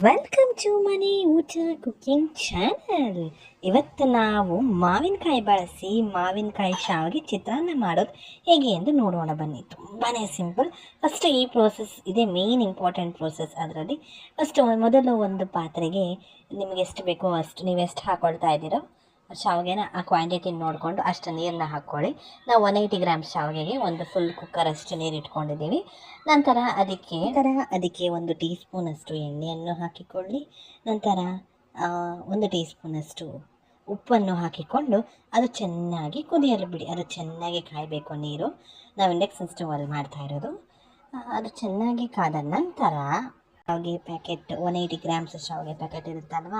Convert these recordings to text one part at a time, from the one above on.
Welcome to ಮನೆ ಊಟ cooking channel. ಇವತ್ತು ನಾವು ಮಾವಿನಕಾಯಿ ಬಳಸಿ ಮಾವಿನಕಾಯಿ ಶಾವಿಗೆ ಚಿತ್ರಾನ್ನ ಮಾಡೋದು ಹೇಗೆ ಎಂದು ನೋಡೋಣ ಬನ್ನಿ. ತುಂಬಾ ಸಿಂಪಲ್. ಫಸ್ಟ್ ಈ ಪ್ರೋಸೆಸ್ ಇದೆ, ಮೇನ್ ಇಂಪಾರ್ಟೆಂಟ್ ಪ್ರೋಸೆಸ್. ಅದರಲ್ಲಿ ಫಸ್ಟ್ ಮೊದಲು ಒಂದು ಪಾತ್ರೆಗೆ ನಿಮಗೆ ಎಷ್ಟು ಬೇಕೋ ಅಷ್ಟು, ನೀವು ಎಷ್ಟು ಹಾಕ್ಕೊಳ್ತಾ ಇದ್ದೀರೋ ಶಾವಿಗೆನ ಆ ಕ್ವಾಂಟಿಟಿ ನೋಡಿಕೊಂಡು ಅಷ್ಟು ನೀರನ್ನ ಹಾಕ್ಕೊಳ್ಳಿ. ನಾವು 180 ಗ್ರಾಮ್ಸ್ ಶಾವಿಗೆಗೆ ಒಂದು ಫುಲ್ ಕುಕ್ಕರ್ ಅಷ್ಟು ನೀರು ಇಟ್ಕೊಂಡಿದ್ದೀವಿ. ನಂತರ ಅದಕ್ಕೆ 1 ಟೀ ಸ್ಪೂನಷ್ಟು ಎಣ್ಣೆಯನ್ನು ಹಾಕಿಕೊಳ್ಳಿ. ನಂತರ 1 ಟೀ ಸ್ಪೂನಷ್ಟು ಉಪ್ಪನ್ನು ಹಾಕಿಕೊಂಡು ಅದು ಚೆನ್ನಾಗಿ ಕುದಿಯಲು ಬಿಡಿ. ಅದು ಚೆನ್ನಾಗಿ ಕಾಯಬೇಕು ನೀರು. ನಾವು ಇಂಡಕ್ಷನ್ ಸ್ಟವಲ್ಲಿ ಮಾಡ್ತಾ ಇರೋದು. ಅದು ಚೆನ್ನಾಗಿ ಕಾದ ನಂತರ ಶಾವಿಗೆ ಪ್ಯಾಕೆಟ್ 180 ಗ್ರಾಮ್ಸ್ ಶಾವಿಗೆ ಪ್ಯಾಕೆಟ್ ಇರುತ್ತಲ್ವ,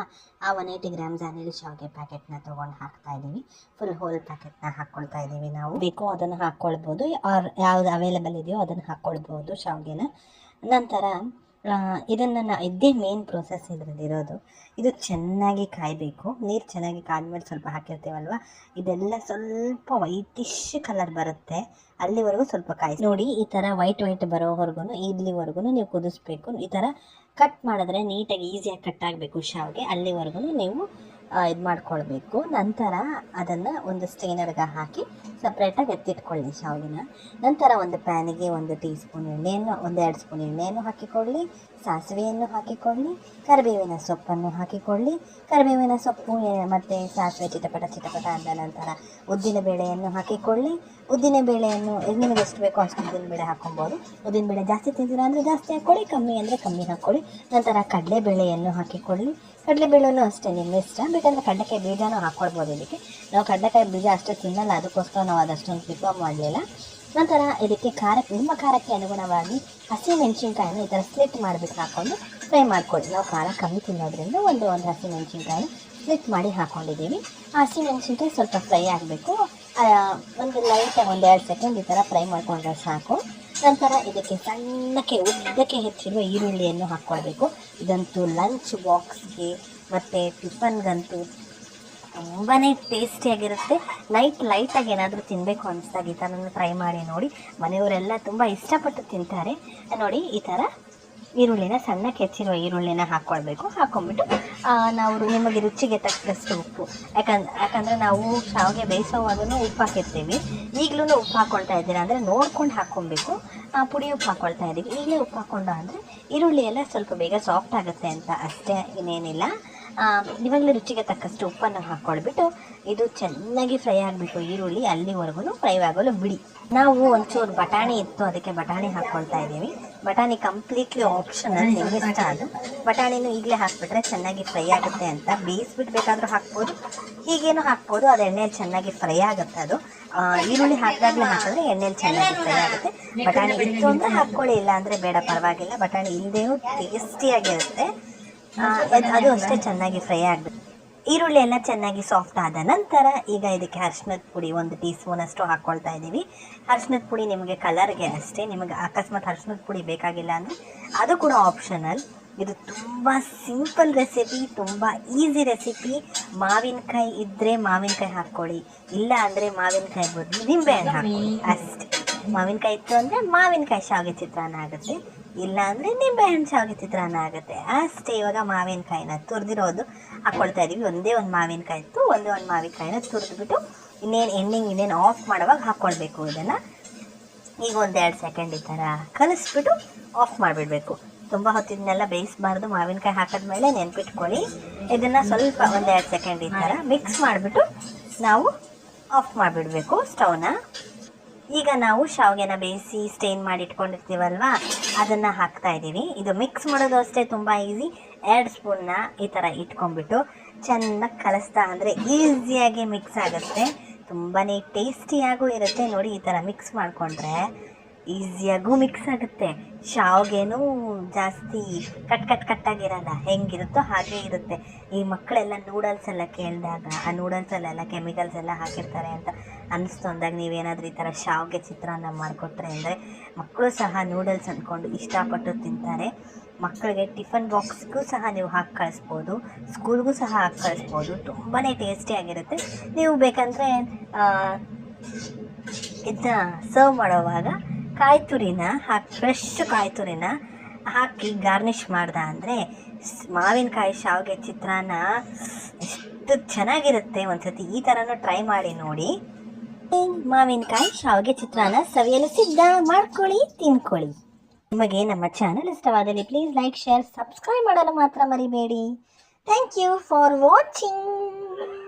ಆ 180 ಗ್ರಾಮ್ಸ್ ಅನಿಲ್ ಶಾವಿಗೆ ಪ್ಯಾಕೆಟ್ನ ತೊಗೊಂಡು ಹಾಕ್ತಾ ಇದ್ದೀವಿ. ಫುಲ್ ಹೋಲ್ ಪ್ಯಾಕೆಟ್ನ ಹಾಕ್ಕೊಳ್ತಾ ಇದ್ದೀವಿ. ನಾವು ಬೇಕೋ ಅದನ್ನು ಹಾಕ್ಕೊಳ್ಬೋದು, ಯಾವುದು ಅವೈಲೇಬಲ್ ಇದೆಯೋ ಅದನ್ನು ಹಾಕ್ಕೊಳ್ಬೋದು ಶಾವಿಗೆನ. ನಂತರ ಇದನ್ನು ಇದೇ ಮೇನ್ ಪ್ರೋಸೆಸ್ ಇದರಲ್ಲಿರೋದು. ಇದು ಚೆನ್ನಾಗಿ ಕಾಯಬೇಕು. ನೀರು ಚೆನ್ನಾಗಿ ಕಾದ್ಮೇಲೆ ಸ್ವಲ್ಪ ಹಾಕಿರ್ತೀವಲ್ವ, ಇದೆಲ್ಲ ಸ್ವಲ್ಪ ವೈಟಿಶ್ ಕಲರ್ ಬರುತ್ತೆ, ಅಲ್ಲಿವರೆಗೂ ಸ್ವಲ್ಪ ಕಾಯಿಸಿ ನೋಡಿ. ಈ ಥರ ವೈಟ್ ಬರೋವರೆಗೂ, ಇಲ್ಲಿವರೆಗೂ ನೀವು ಕುದಿಸ್ಬೇಕು. ಈ ಥರ ಕಟ್ ಮಾಡಿದ್ರೆ ನೀಟಾಗಿ ಈಸಿಯಾಗಿ ಕಟ್ ಆಗಬೇಕು ಶಾವಿಗೆ, ಅಲ್ಲಿವರೆಗೂ ನೀವು ಇದು ಮಾಡ್ಕೊಳ್ಬೇಕು. ನಂತರ ಅದನ್ನು ಒಂದು ಸ್ಟೈನರ್ಗೆ ಹಾಕಿ ಸಪ್ರೇಟಾಗಿ ಎತ್ತಿಟ್ಕೊಳ್ಳಿ ಶಾವಿಗೆನ. ನಂತರ ಒಂದು ಪ್ಯಾನಿಗೆ 1 ಟೀ ಸ್ಪೂನ್ ಎಣ್ಣೆಯನ್ನು, 1-2 ಸ್ಪೂನ್ ಎಣ್ಣೆಯನ್ನು ಹಾಕಿಕೊಳ್ಳಿ. ಸಾಸಿವೆಯನ್ನು ಹಾಕಿಕೊಳ್ಳಿ. ಕರಿಬೇವಿನ ಸೊಪ್ಪನ್ನು ಹಾಕಿಕೊಳ್ಳಿ. ಕರಿಬೇವಿನ ಸೊಪ್ಪು ಮತ್ತು ಸಾಸಿವೆ ಚಿಟಪಟ ಅಂದ ನಂತರ ಉದ್ದಿನಬೇಳೆಯನ್ನು ಹಾಕಿಕೊಳ್ಳಿ. ಉದ್ದಿನಬೇಳೆಯನ್ನು ನಿಮಗೆ ಎಷ್ಟು ಬೇಕೋ ಅಷ್ಟು ಉದ್ದಿನಬೇಳೆ ಹಾಕೊಬೋದು. ಉದ್ದಿನಬೇಳೆ ಜಾಸ್ತಿ ತಿಂತೀರಾ ಅಂದರೆ ಜಾಸ್ತಿ ಹಾಕ್ಕೊಳ್ಳಿ, ಕಮ್ಮಿ ಅಂದರೆ ಕಮ್ಮಿ ಹಾಕ್ಕೊಳ್ಳಿ. ನಂತರ ಕಡಲೆಬೇಳೆಯನ್ನು ಹಾಕಿಕೊಳ್ಳಿ. ಕಡಲೆಬೇಳೆನೂ ಅಷ್ಟೇ ನಿಮ್ಮ ಇಷ್ಟ, ಬೇಕಂದರೆ ಕಡಲೆಕಾಯಿ ಬೀಜನೂ ಹಾಕ್ಕೊಳ್ಬೋದು. ಇದಕ್ಕೆ ನಾವು ಕಡಲೆಕಾಯಿ ಬೀಜ ಅಷ್ಟು ತಿನ್ನಲ್ಲ, ಅದಕ್ಕೋಸ್ಕರ ನಾವು ಅದಷ್ಟೊಂದು ಪ್ರಿಫರ್ ಮಾಡಲಿಲ್ಲ. ನಂತರ ಇದಕ್ಕೆ ನಿಮ್ಮ ಖಾರಕ್ಕೆ ಅನುಗುಣವಾಗಿ ಹಸಿಮೆಣಸಿನ್ಕಾಯಿನ ಈ ಥರ ಸ್ಲಿಟ್ ಮಾಡಿಬಿಟ್ಟು ಹಾಕ್ಕೊಂಡು ಫ್ರೈ ಮಾಡ್ಕೊಳ್ಳಿ. ನಾವು ಖಾರ ಕಮ್ಮಿ ತಿನ್ನೋದ್ರಿಂದ ಒಂದು ಹಸಿಮೆಣಸಿನ್ಕಾಯಿನ ಸ್ಲಿಟ್ ಮಾಡಿ ಹಾಕ್ಕೊಂಡಿದ್ದೀವಿ. ಆ ಹಸಿಮೆಣಸಿನ್ಕಾಯಿ ಸ್ವಲ್ಪ ಫ್ರೈ ಆಗಬೇಕು. ಒಂದು ಲೈಟಾಗಿ 1-2 ಸೆಕೆಂಡ್ ಈ ಥರ ಫ್ರೈ ಮಾಡ್ಕೊಂಡ್ರೆ ಸಾಕು. ನಂತರ ಇದಕ್ಕೆ ಉದ್ದಕ್ಕೆ ಹೆಚ್ಚಿರುವ ಈರುಳ್ಳಿಯನ್ನು ಹಾಕ್ಕೊಳ್ಬೇಕು. ಇದಂತೂ ಲಂಚ್ ಬಾಕ್ಸ್ಗೆ ಮತ್ತು ಟಿಫನ್ಗಂತೂ ತುಂಬಾ ಟೇಸ್ಟಿಯಾಗಿರುತ್ತೆ. ಲೈಟಾಗಿ ಏನಾದರೂ ತಿನ್ನಬೇಕು ಅನಿಸ್ದಾಗ ಈ ಥರ ಟ್ರೈ ಮಾಡಿ ನೋಡಿ. ಮನೆಯವರೆಲ್ಲ ತುಂಬ ಇಷ್ಟಪಟ್ಟು ತಿಂತಾರೆ. ನೋಡಿ, ಈ ಥರ ಈರುಳ್ಳಿನ ಸಣ್ಣಕ್ಕೆ ಹೆಚ್ಚಿರುವ ಈರುಳ್ಳಿನ ಹಾಕ್ಕೊಳ್ಬೇಕು. ಹಾಕ್ಕೊಂಬಿಟ್ಟು ನಾವು ನಿಮಗೆ ರುಚಿಗೆ ತಕ್ಕಷ್ಟು ಉಪ್ಪು, ಯಾಕಂದರೆ ನಾವು ಶಾವಿಗೆ ಬೇಯಿಸೋವಾಗೂ ಉಪ್ಪು ಹಾಕಿರ್ತೀವಿ. ಈಗಲೂ ಉಪ್ಪು ಹಾಕ್ಕೊಳ್ತಾ ಇದ್ದೀರಾ ಅಂದರೆ ನೋಡ್ಕೊಂಡು ಹಾಕ್ಕೊಬೇಕು. ಪುಡಿ ಉಪ್ಪು ಹಾಕ್ಕೊಳ್ತಾ ಇದ್ದೀವಿ. ಈಗಲೇ ಉಪ್ಪು ಹಾಕ್ಕೊಂಡು ಅಂದರೆ ಈರುಳ್ಳಿ ಎಲ್ಲ ಸ್ವಲ್ಪ ಬೇಗ ಸಾಫ್ಟ್ ಆಗುತ್ತೆ ಅಂತ ಅಷ್ಟೇ, ಇನ್ನೇನಿಲ್ಲ. ಇವಾಗಲೇ ರುಚಿಗೆ ತಕ್ಕಷ್ಟು ಉಪ್ಪನ್ನು ಹಾಕ್ಕೊಳ್ಬಿಟ್ಟು ಇದು ಚೆನ್ನಾಗಿ ಫ್ರೈ ಆಗಬೇಕು. ಈರುಳ್ಳಿ ಅಲ್ಲಿವರೆಗೂ ಫ್ರೈ ಆಗಲು ಬಿಡಿ. ನಾವು ಒಂಚೂರು ಬಟಾಣಿ ಇತ್ತು, ಅದಕ್ಕೆ ಬಟಾಣಿ ಹಾಕ್ಕೊಳ್ತಾ ಇದ್ದೀವಿ. ಬಟಾಣಿ ಕಂಪ್ಲೀಟ್ಲಿ ಆಪ್ಷನಲ್, ನಿಮಗೆ ಇಷ್ಟ. ಅದು ಬಟಾಣಿನೂ ಈಗಲೇ ಹಾಕ್ಬಿಟ್ರೆ ಚೆನ್ನಾಗಿ ಫ್ರೈ ಆಗುತ್ತೆ ಅಂತ. ಬೇಯಿಸ್ಬಿಟ್ಟು ಬೇಕಾದರೂ ಹಾಕ್ಬೋದು, ಹೀಗೇನು ಹಾಕ್ಬೋದು. ಅದು ಎಣ್ಣೆಯಲ್ಲಿ ಚೆನ್ನಾಗಿ ಫ್ರೈ ಆಗುತ್ತೆ. ಅದು ಈರುಳ್ಳಿ ಹಾಕಿದಾಗಲೇ ಹಾಕಿದ್ರೆ ಎಣ್ಣೆಯಲ್ಲಿ ಚೆನ್ನಾಗಿ ಫ್ರೈ ಆಗುತ್ತೆ. ಬಟಾಣಿ ಇತ್ತು ಅಂದರೆ ಹಾಕ್ಕೊಳ್ಳಿ, ಇಲ್ಲ ಅಂದರೆ ಬೇಡ, ಪರವಾಗಿಲ್ಲ. ಬಟಾಣಿ ಇಲ್ಲದೇನೂ ಟೇಸ್ಟಿಯಾಗಿರುತ್ತೆ. ಅದು ಅಷ್ಟೇ ಚೆನ್ನಾಗಿ ಫ್ರೈ ಆಗಬೇಕು. ಈರುಳ್ಳಿ ಎಲ್ಲ ಚೆನ್ನಾಗಿ ಸಾಫ್ಟ್ ಆದ ನಂತರ ಈಗ ಇದಕ್ಕೆ ಅರಿಶಿಣದ ಪುಡಿ 1 ಟೀ ಸ್ಪೂನಷ್ಟು ಹಾಕ್ಕೊಳ್ತಾ ಇದ್ದೀವಿ. ಅರಿಶಿಣದ ಪುಡಿ ನಿಮಗೆ ಕಲರ್ಗೆ ಅಷ್ಟೇ. ನಿಮಗೆ ಅಕಸ್ಮಾತ್ ಅರಿಶಿಣದ ಪುಡಿ ಬೇಕಾಗಿಲ್ಲ ಅಂದರೆ ಅದು ಕೂಡ ಆಪ್ಷನಲ್. ಇದು ತುಂಬ ಸಿಂಪಲ್ ರೆಸಿಪಿ, ತುಂಬ ಈಸಿ ರೆಸಿಪಿ. ಮಾವಿನಕಾಯಿ ಇದ್ದರೆ ಮಾವಿನಕಾಯಿ ಹಾಕ್ಕೊಳ್ಳಿ, ಇಲ್ಲ ಅಂದರೆ ಮಾವಿನಕಾಯಿ ಬದಲು ನಿಂಬೆಹಣ್ಣು ಹಾಕ್ಕೊಳ್ಳಿ ಅಷ್ಟೇ. ಮಾವಿನಕಾಯಿ ಇತ್ತು ಅಂದರೆ ಮಾವಿನಕಾಯಿ ಶಾವಿಗೆ ಚಿತ್ರಾನ್ನ ಆಗುತ್ತೆ, ಇಲ್ಲ ಅಂದರೆ ನಿಂಬೆಹಣ್ಣು ಶಾವಿಗೆ ಚಿತ್ರಾನ್ನ ಆಗುತ್ತೆ ಅಷ್ಟೇ. ಇವಾಗ ಮಾವಿನಕಾಯಿನ ತುರಿದಿರೋದು ಹಾಕ್ಕೊಳ್ತಾ ಇದ್ದೀವಿ. ಒಂದೇ ಒಂದು ಮಾವಿನಕಾಯಿ ಇತ್ತು, ಒಂದೇ ಒಂದು ಮಾವಿನಕಾಯಿನ ತುರಿದ್ಬಿಟ್ಟು ಇನ್ನೇನು ಆಫ್ ಮಾಡುವಾಗ ಹಾಕ್ಕೊಳ್ಬೇಕು. ಇದನ್ನು ಈಗ 1-2 ಸೆಕೆಂಡ್ ಈ ಥರ ಕಲಿಸ್ಬಿಟ್ಟು ಆಫ್ ಮಾಡಿಬಿಡಬೇಕು. ತುಂಬ ಹೊತ್ತಿನೆಲ್ಲ ಬೇಯಿಸಬಾರ್ದು. ಮಾವಿನಕಾಯಿ ಹಾಕಿದ್ಮೇಲೆ ನೆನ್ಪಿಟ್ಕೊಳ್ಳಿ. ಇದನ್ನು ಸ್ವಲ್ಪ 1-2 ಸೆಕೆಂಡ್ ಈ ಥರ ಮಿಕ್ಸ್ ಮಾಡಿಬಿಟ್ಟು ನಾವು ಆಫ್ ಮಾಡಿಬಿಡಬೇಕು ಸ್ಟವ್ನ. ಈಗ ನಾವು ಶಾವಿಗೆನ ಬೇಯಿಸಿ ಸ್ಟೇನ್ ಮಾಡಿ ಇಟ್ಕೊಂಡಿರ್ತೀವಲ್ವ, ಅದನ್ನು ಹಾಕ್ತಾ ಇದ್ದೀವಿ. ಇದು ಮಿಕ್ಸ್ ಮಾಡೋದು ಅಷ್ಟೇ, ತುಂಬ ಈಸಿ. 2 ಸ್ಪೂನ್ನ ಈ ಥರ ಇಟ್ಕೊಂಡ್ಬಿಟ್ಟು ಚೆನ್ನಾಗಿ ಕಲಿಸ್ತಾ ಅಂದರೆ ಈಸಿಯಾಗಿ ಮಿಕ್ಸ್ ಆಗುತ್ತೆ. ತುಂಬಾ ಟೇಸ್ಟಿಯಾಗೂ ಇರುತ್ತೆ. ನೋಡಿ, ಈ ಥರ ಮಿಕ್ಸ್ ಮಾಡಿಕೊಂಡ್ರೆ ಈಸಿಯಾಗೂ ಮಿಕ್ಸ್ ಆಗುತ್ತೆ. ಶಾವಿಗೆನೂ ಜಾಸ್ತಿ ಕಟ್ಟಾಗಿರಲ್ಲ, ಹೆಂಗಿರುತ್ತೋ ಹಾಗೇ ಇರುತ್ತೆ. ಈ ಮಕ್ಕಳೆಲ್ಲ ನೂಡಲ್ಸ್ ಎಲ್ಲ ಕೇಳಿದಾಗ ಆ ನೂಡಲ್ಸಲ್ಲೆಲ್ಲ ಕೆಮಿಕಲ್ಸ್ ಎಲ್ಲ ಹಾಕಿರ್ತಾರೆ ಅಂತ ಅನ್ನಿಸ್ತು ಅಂದಾಗ ನೀವೇನಾದರೂ ಈ ಥರ ಶಾವಿಗೆ ಚಿತ್ರಾನ್ನ ಮಾಡಿಕೊಟ್ರೆ ಅಂದರೆ ಮಕ್ಕಳು ಸಹ ನೂಡಲ್ಸ್ ಅಂದ್ಕೊಂಡು ಇಷ್ಟಪಟ್ಟು ತಿಂತಾರೆ. ಮಕ್ಕಳಿಗೆ ಟಿಫನ್ ಬಾಕ್ಸ್ಗೂ ಸಹ ನೀವು ಹಾಕಿ ಕಳಿಸ್ಬೋದು, ಸ್ಕೂಲ್ಗೂ ಸಹ ಹಾಕಿ ಕಳಿಸ್ಬೋದು. ತುಂಬಾ ಟೇಸ್ಟಿಯಾಗಿರುತ್ತೆ. ನೀವು ಬೇಕಂದರೆ ಇದನ್ನ ಸರ್ವ್ ಮಾಡೋವಾಗ ಕಾಯಿ ತುರಿನ ಫ್ರೆಶ್ ಕಾಯಿ ತುರಿನ ಹಾಕಿ ಗಾರ್ನಿಷ್ ಮಾಡ್ದೆ ಅಂದರೆ ಮಾವಿನಕಾಯಿ ಶಾವಿಗೆ ಚಿತ್ರಾನ್ನ ಎಷ್ಟು ಚೆನ್ನಾಗಿರುತ್ತೆ. ಒಂದ್ಸತಿ ಈ ಥರನೂ ಟ್ರೈ ಮಾಡಿ ನೋಡಿ. ಮಾವಿನಕಾಯಿ ಶಾವಿಗೆ ಚಿತ್ರಾನ್ನ ಸವಿಯಲು ಸಿದ್ಧ. ಮಾಡ್ಕೊಳ್ಳಿ, ತಿನ್ಕೊಳ್ಳಿ. ನಿಮಗೆ ನಮ್ಮ ಚಾನಲ್ ಇಷ್ಟವಾದಲ್ಲಿ ಪ್ಲೀಸ್ ಲೈಕ್, ಶೇರ್, ಸಬ್ಸ್ಕ್ರೈಬ್ ಮಾಡಲು ಮಾತ್ರ ಮರಿಬೇಡಿ. Thank you for watching.